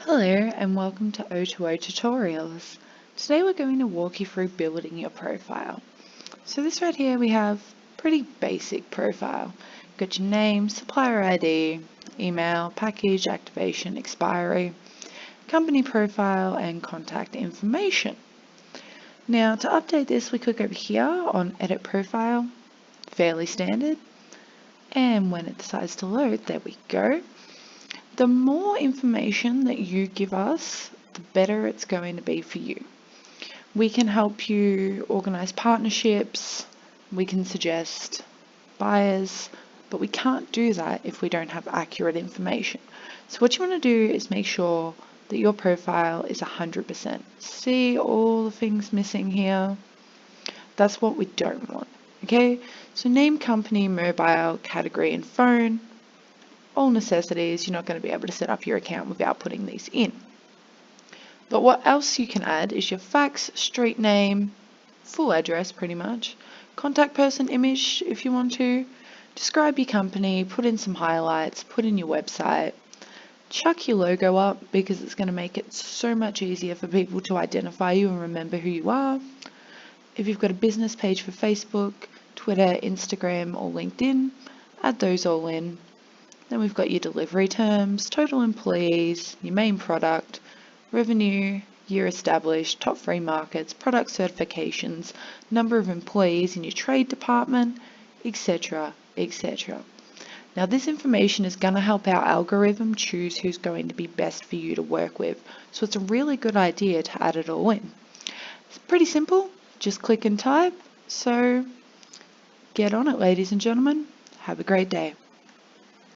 Hello and welcome to O2O Tutorials. Today we're going to walk you through building your profile. So this right here we have pretty basic profile. Got your name, supplier ID, email, package, activation, expiry, company profile and contact information. Now to update this we click over here on edit profile, fairly standard, and when it decides to load, there we go. The more information that you give us, the better it's going to be for you. We can help you organize partnerships, we can suggest buyers, but we can't do that if we don't have accurate information. So what you want to do is make sure that your profile is 100%. See all the things missing here? That's what we don't want. Okay, so name, company, mobile, category, and phone. All necessities. You're not going to be able to set up your account without putting these in. But what else you can add is your fax, street name, full address pretty much, contact person image if you want to, describe your company, put in some highlights, put in your website, chuck your logo up because it's going to make it so much easier for people to identify you and remember who you are. If you've got a business page for Facebook, Twitter, Instagram or LinkedIn, add those all in. Then we've got your delivery terms, total employees, your main product, revenue, year established, top 3 markets, product certifications, number of employees in your trade department, etc., etc. Now this information is going to help our algorithm choose who's going to be best for you to work with. So it's a really good idea to add it all in. It's pretty simple, just click and type. So get on it, ladies and gentlemen. Have a great day.